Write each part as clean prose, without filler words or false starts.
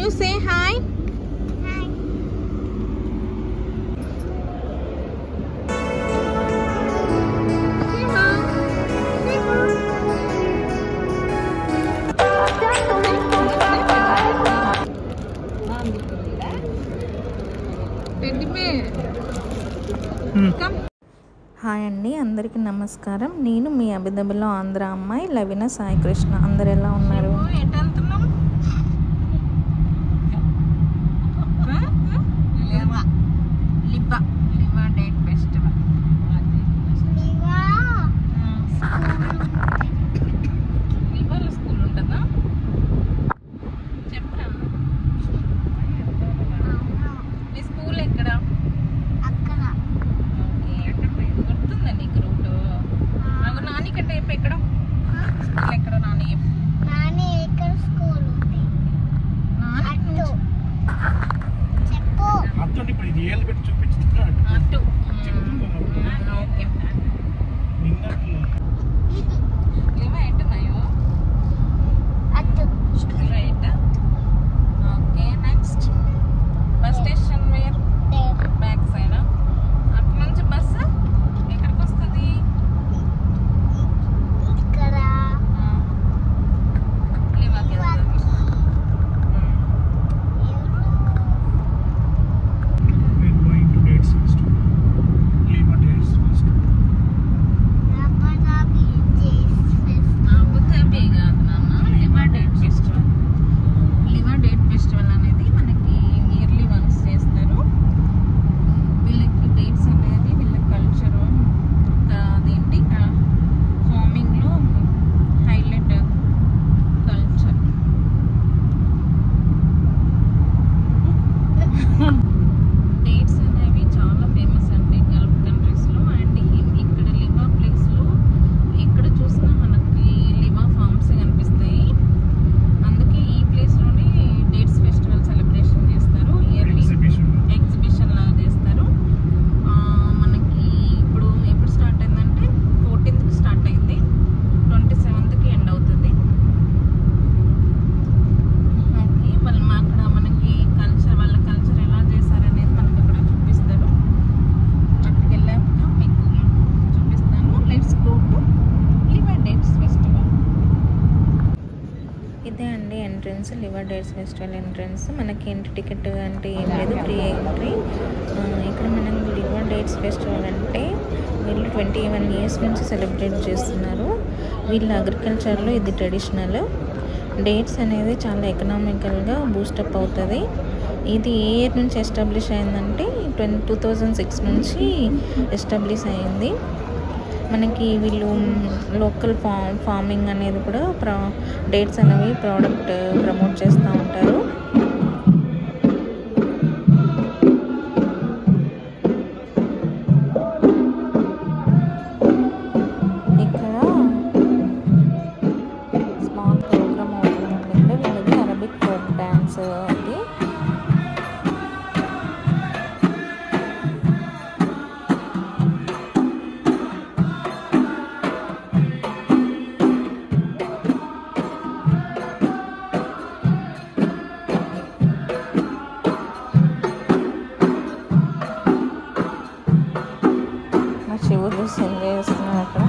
you say hi? Hi. Hi అండి, అందరికీ నమస్కారం. నేను మీ అబిదబిలో ఆంధ్ర అమ్మాయి లవిన సాయి కృష్ణ. అందరు ఎలా ఉన్నారు? Liwa date festival. లివాలో స్కూల్ ఉంటుందా? చెప్పరా, మీ స్కూల్ ఎక్కడ? గుర్తుందా నీకు రూటు? నాకు నాని కంటే చెప్పు, ఎక్కడ స్కూల్ ఎక్కడ? నాని స్కూల్ ఉంది. చెప్పు. అటు ఓకే. లివా ఎట్టున్నాయో right. Okay, next bus station where back side. అటు నుంచి బస్సు ఎక్కడికి వస్తుంది? ఇక్కడ లివాకి వెళ్తుంది. అబుదాబి కాదు నాన్న, Liva date festival. Liva date festival అనేది మనకి ఇయర్లీ వన్స్ చేస్తారు. వీళ్ళకి డేట్స్ అనేది వీళ్ళ కల్చరు, అదేంటి ఫార్మింగ్లో హైలైట్ కల్చర్. డేట్స్ అనేవి చాలా ఫేమస్ అండి గల్ఫ్ కంట్రీస్లో. అండ్ ఇక్కడ లివా ప్లేస్లో ఎక్కడ చూసినా మనకి లివా ఫార్మ్స్ కనిపిస్తాయి. అందుకే ఈ ప్లేస్లోనే డేట్స్ ఫెస్టివల్ సెలబ్రేషన్ చేస్తారు. ఇయర్లీ ఎగ్జిబిషన్ లాగా చేస్తారు. మనకి ఇప్పుడు ఎప్పుడు స్టార్ట్ అయిందంటే 14th స్టార్ట్ అయింది, 27th ఎండ్ అవుతుంది. ఓకే, వాళ్ళు అక్కడ మనకి కల్చర్, వాళ్ళ కల్చర్ ఎలా చేశారనేది మనకి అక్కడ చూపిస్తారు. అక్కడికి వెళ్ళాక మీకు చూపిస్తాను. Let's go to Liva dates festival. ఇదే అండి entrance, Liva dates festival entrance. మనకి ఎంట్రీ టికెట్ అంటే ఏం లేదు, ఫ్రీ ఎంట్రీ. ఇక్కడ మనం లివా డేట్స్ ఫెస్టివల్ అంటే వీళ్ళు 21 years నుంచి సెలబ్రేట్ చేస్తున్నారు. వీళ్ళ అగ్రికల్చర్లో ఇది ట్రెడిషనల్. డేట్స్ అనేది చాలా ఎకనామికల్గా బూస్టప్ అవుతుంది. ఇది ఏ ఇయర్ నుంచి ఎస్టాబ్లిష్ అయిందంటే 2006 నుంచి ఎస్టాబ్లిష్ అయింది. మనకి వీళ్ళు లోకల్ ఫార్మింగ్ అనేది కూడా డేట్స్ అనేవి ప్రోడక్ట్ ప్రమోట్ చేస్తూ ఉంటారు. ఇక్కడ స్మాల్ ప్రోగ్రామ్ అవుతుందండి. ఇక్కడ వీళ్ళది అరబిక్ ఫోక్ డ్యాన్స్ అది. మా శివుడు సింగ్ చేస్తున్నారు అక్కడ.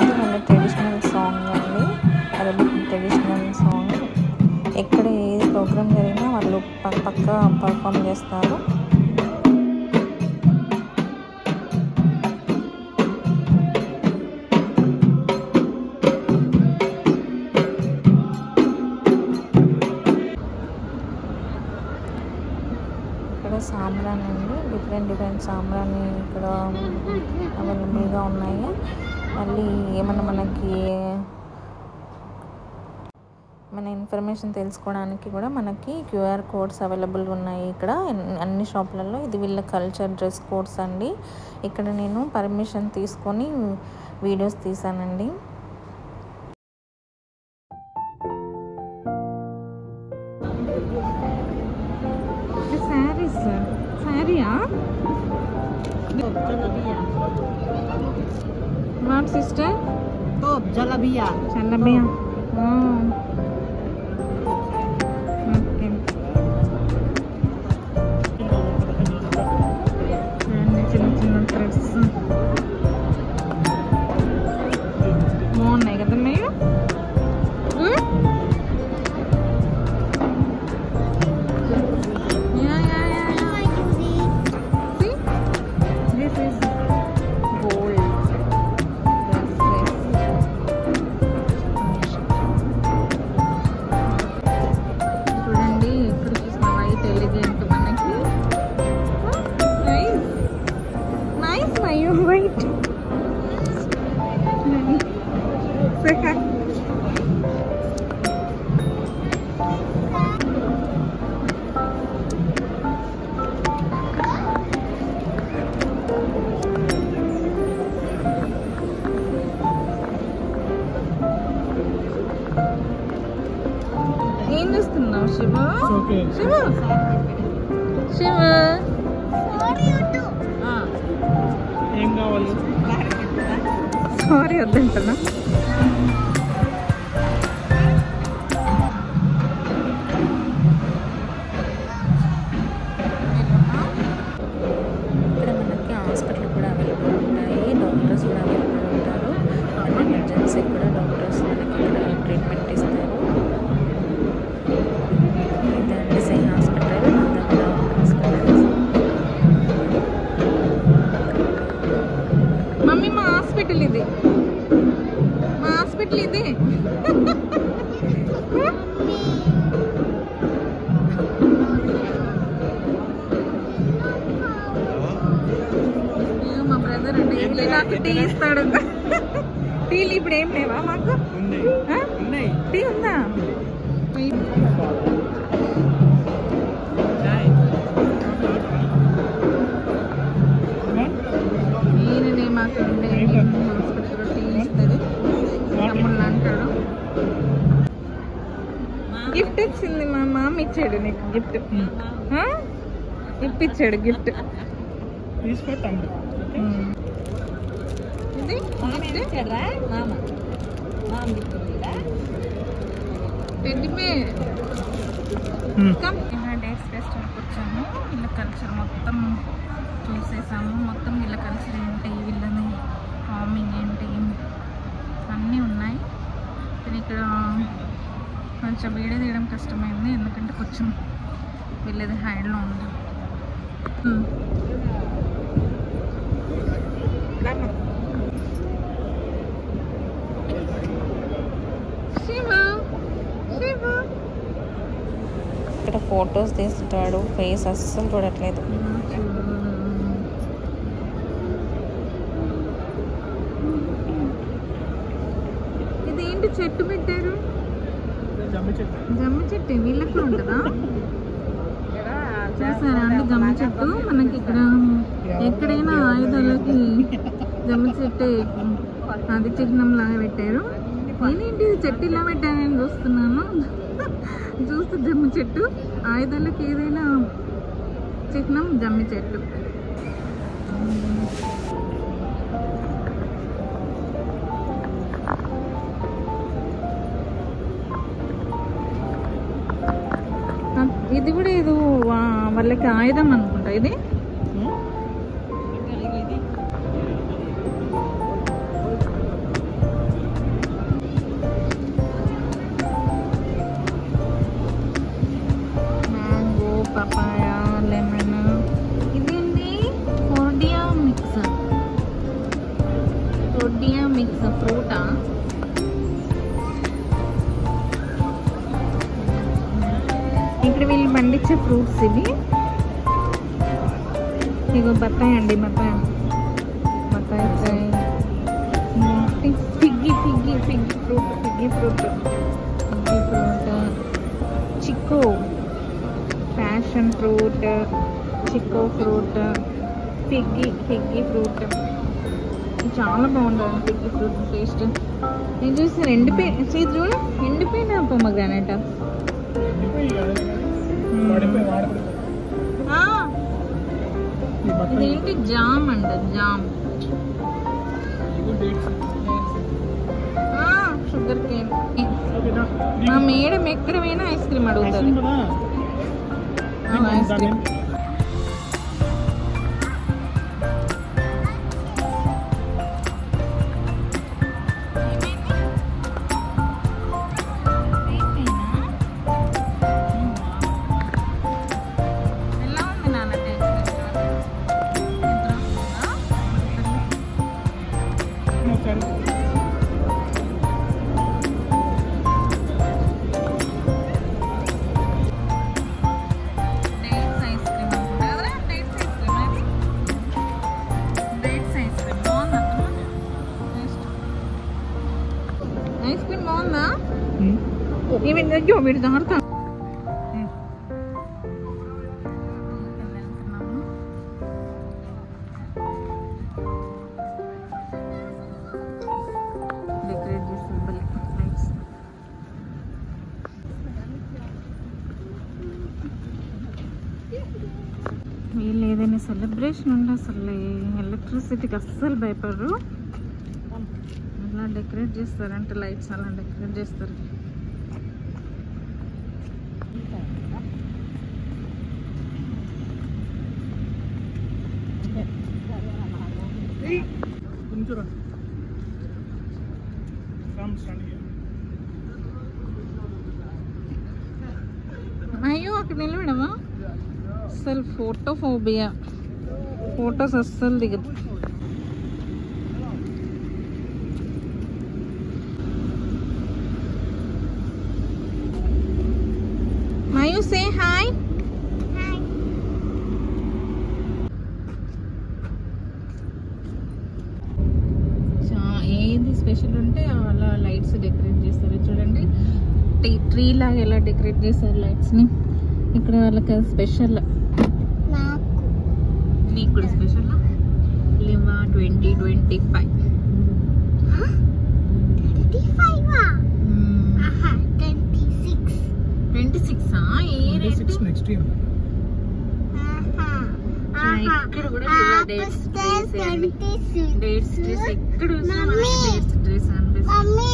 ఇది వాళ్ళ ట్రెడిషనల్ సాంగ్ అండి, అరబిక్ ట్రెడిషనల్ సాంగ్. ఎక్కడ ఏ ప్రోగ్రామ్ జరిగినా వాళ్ళు పక్కా పర్ఫామ్ చేస్తారు. ఇక్కడ సాంబ్రాన్ అండి, డిఫరెంట్ సాంబ్రాన్ని ఇక్కడ అవైలబుల్గా ఉన్నాయి. మళ్ళీ ఏమన్నా మనకి మన ఇన్ఫర్మేషన్ తెలుసుకోవడానికి కూడా మనకి క్యూఆర్ కోడ్స్ అవైలబుల్గా ఉన్నాయి ఇక్కడ అన్ని షాపులలో. ఇది వీళ్ళ కల్చర్ డ్రెస్ కోడ్స్ అండి. ఇక్కడ నేను పర్మిషన్ తీసుకొని వీడియోస్ తీసానండి. శారీయా? What sister? జలబియా. చల్లబియ్యం. ఓకే. చిన్న చిన్న థ్రెడ్స్ బాగున్నాయి కదా మీరు? చూడండి ఎక్కడ చూసిన వైట్ ఎలిగెంట్ మనకి. Nice nice Mayu white. ఏం చేస్తున్నావు శివ? శివ శివ ఏం కావాలి? సారీ వద్దంటున్నా. ఇక్కడ మనకి హాస్పిటల్ కూడా అవైలబుల్ ఉంటాయి, డాక్టర్స్ కూడా అవైలబుల్ ఉంటారు. అండ్ ఎమర్జెన్సీ కూడా డాక్టర్స్ మనకి ఇక్కడ ట్రీట్మెంట్ ఇస్తారు. ఇదండి సై హాస్పిటల్. మమ్మీ మా హాస్పిటల్ ఇది, మా హాస్పిటల్ ఇది. మా బ్రదర్ డైలీ నాకు టీ ఇస్తాడు. టీలు ఇప్పుడు ఏం లేవా మాకు? టీ ఉందా? ఈయననే మాకు హాస్పిటల్లో టీ ఇస్తాడు, తమ్ముళ్ళు అంటాడు. గిఫ్ట్ ఇచ్చింది మా మామ, ఇచ్చాడు నీకు గిఫ్ట్. ఇప్పించాడు గిఫ్ట్. తీసుకొస్తాము. ఇది డేట్స్ ఫెస్టివల్కి వచ్చాము. వీళ్ళ కల్చర్ మొత్తం చూసేసాము. మొత్తం వీళ్ళ కల్చర్ ఏంటి, వీళ్ళని ఫార్మింగ్ ఏంటి అన్నీ ఉన్నాయి. కానీ ఇక్కడ కొంచెం వీడియో తీయడం కష్టమైంది, ఎందుకంటే కొంచెం వీళ్ళది హైడ్లో ఉంది. ఇక్కడ ఫొటోస్ తీస్తుంటాడు, ఫేస్ అస్సలు చూడట్లేదు. ఇదేంటి చెట్టు పెట్టారు? జమ్మి చెట్టు. జమ్మి చెట్టు వీళ్ళకి కూడా ఉంటుందా? చూసారా అండి జమ్మి చెట్టు? మనకి ఇక్కడ ఎక్కడైనా ఆయుధాలకి జమ్మి చెట్టు అది చిహ్నం లాగా పెట్టారు. నేనేంటి చెట్టు ఇలా పెట్టానని చూస్తున్నాను. చూస్తే జమ్మి చెట్టు, ఆయుధాలకి ఏదైనా చిహ్నం జమ్మి చెట్టు. ఇది కూడా ఏదో వాళ్ళకి ఆయుధం అనుకుంటా ఇది. Mango, papaya, lemon. ఇదేంటి? ఫోర్డియా మిక్స్. ఫోర్డియా మిక్స్ ఫ్రూటా? ఇక్కడ వీళ్ళు పండించే ఫ్రూట్స్ ఇవి. ఇగో బత్తాయి అండి, బత్తాయి బత్తాయి. ఫిగ్గి ఫిగ్గి ఫిగ్గి ఫ్రూట్, ఫిగ్గి ఫ్రూట్, ఫిగ్గి fruit. Chikoo, passion fruit, chikoo fruit, ఫిగ్గి ఫిగ్గి ఫ్రూట్. చాలా బాగుంటుంది ఫిగ్గి ఫ్రూట్ టేస్ట్. నేను చూసాను ఎండిపోయి చూడు, ఎండిపోయిన పొమగ్రానైట్. ఇదేంటి? జామ్ అంట, జామ్. ఇది డేట్స్. Sugar cane. ఓకేనా? మా మేడం ఎక్కడ పోయినా ఐస్ క్రీమ్ అడుగుతుంది. కదా ఐస్ క్రీమ్. ఎలా ఉంది నాన్న టేస్ట్? ఒకసారి డేట్స్ ఐస్ క్రీమ్ అనుకుంటా కదరా? డేట్స్ ఐస్ క్రీమ్ అది. డేట్స్ ఐస్ క్రీమ్ బాగుందా? ఐస్ క్రీమ్ బాగుందా? ఇవి అయ్యో వీడు దారుతా. డెకరేట్ చేస్తారు లైట్స్. వీళ్ళు ఏదైనా సెలబ్రేషన్ ఉంటే అసలు ఎలక్ట్రిసిటీకి అస్సలు భయపడరు. అలా డెకరేట్ చేస్తారంటే లైట్స్ అలా డెకరేట్ చేస్తారు. కొంచెం రా. Come, stand here. అయ్యో అక్కడ నిలబడమా? అసలు ఫోటో ఫోబియా. ఫొటోస్ అస్సలు దిగదు. Mayu say hi. ఏది స్పెషల్ ఉంటే అలా లైట్స్ డెకరేట్ చేస్తారు. చూడండి ట్రీ లాగా ఎలా డెకరేట్ చేస్తారు లైట్స్ని. ఇక్కడ వాళ్ళకి స్పెషల్. నీకు కూడా స్పెషల్. లివా 2025. 26 ఏ రేటు? 26 next year. ఇక్కడ కూడా లివా డేట్స్ ట్రీస్ అండి. డేట్స్ ట్రీస్ ఎక్కడ చూసినా మనకి డేట్స్ ట్రీస్ అనిపిస్తుంది.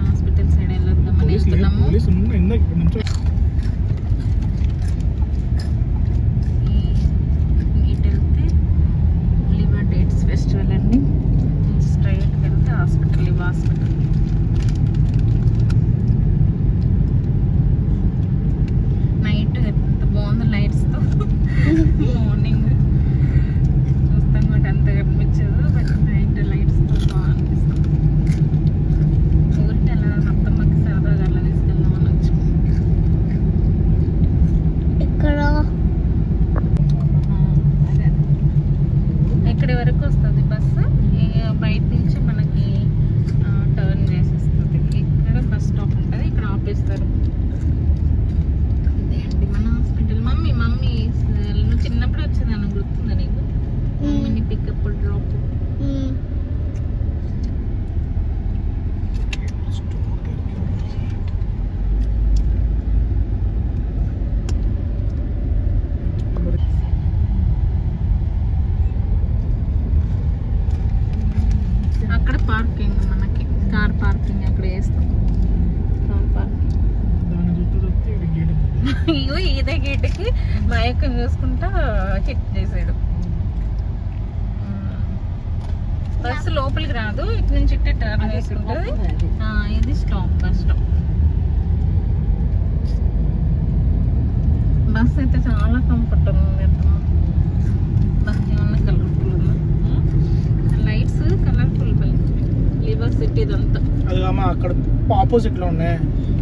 హాస్పిటల్ సైడ్ వెళ్ళొద్దామని వెళ్తున్నాము. పోలీసు ఇందాక ఇక్కడ నుంచి ఇటు వెళ్తే లివా డేట్స్ ఫెస్టివల్ అండి. స్ట్రైట్ వెళ్తే హాస్పిటల్, లివా హాస్పిటల్. నైట్ ఎంత బాగుంది లైట్స్తో. మార్నింగ్ చూస్తాం బట్ అంత కనిపించదు. బట్ నైట్ లైట్స్తో బాగా అనిపిస్తుంది. ఊరికి అలా అత్తమ్మకి సరదాగా అలా తీసుకెళ్దాం అనొచ్చు. ఎక్కడి వరకు వస్తుంది బస్సు? బయట నుంచి మనకి టర్న్ చేసేస్తుంది. ఇక్కడ బస్ స్టాప్ ఉంటుంది, ఇక్కడ ఆపేస్తారు. ఇదే అండి మన హాస్పిటల్. మమ్మీ నువ్వు చిన్నప్పుడు వచ్చేదాన్ని గుర్తుందా నీకు? మమ్మీని పికప్ డ్రాప్. అక్కడ పార్కింగ్, మనకి కార్ పార్కింగ్ అక్కడ వేస్తాం. Car parking. దాని చూస్తే ఇక్కడ గేట్. ఇగో ఇదే గేటుకి నాయకం చూసుకుంటా హిట్ చేసాడు. బస్సు లోపలికి రాదు, ఇటు నుంచి ఇట్టే టర్న్ వేసుకుంటుంది. ఇది స్టాప్, బస్ స్టాప్. బస్ అయితే చాలా కంఫర్ట్ ఉంది. ఏమన్నా కలర్ఫుల్ ఉందా? Lights colourful. లివర్ సిటీ ఇదంతా. అది అక్కడ ఆపోజిట్ లో ఉన్నాయి.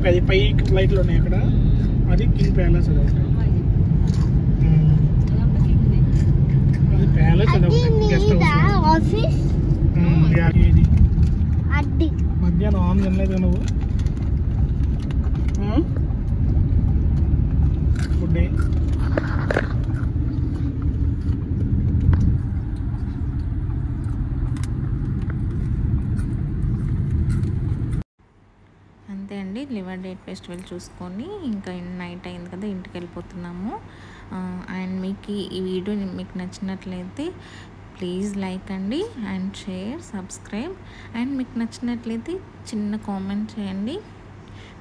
అది పైకి లైట్లు ఉన్నాయి అక్కడ. అది కింగ్ ప్యాలెస్. అది ప్యాలెస్. అది గెస్ట్ హౌస్. మధ్యాహ్నం ఆన్ తినలేదు నువ్వు? ఫుడ్ అంతే అండి, లివర్ డేట్ ఫెస్టివల్ చూసుకొని ఇంకా నైట్ అయింది కదా, ఇంటికి వెళ్ళిపోతున్నాము. అండ్ మీకు ఈ వీడియో మీకు నచ్చినట్లయితే ప్లీజ్ లైక్ అండి అండ్ షేర్, సబ్స్క్రైబ్. అండ్ మీకు నచ్చినట్లయితే చిన్న కామెంట్ చేయండి.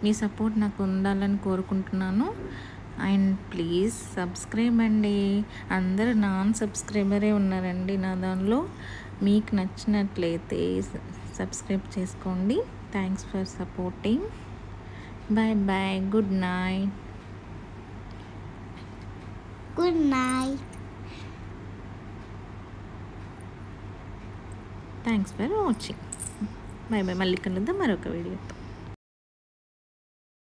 మీ సపోర్ట్ నాకు ఉండాలని కోరుకుంటున్నాను. అండ్ ప్లీజ్ సబ్స్క్రైబ్ అండి. అందరూ నాన్ సబ్స్క్రైబరే ఉన్నారండి నా దానిలో. మీకు నచ్చినట్లయితే సబ్స్క్రైబ్ చేసుకోండి. Thanks for supporting. Bye bye. Good night. Good night. Thanks for watching. Bye bye. మళ్ళీ కలుద్దాం మరొక వీడియోతో.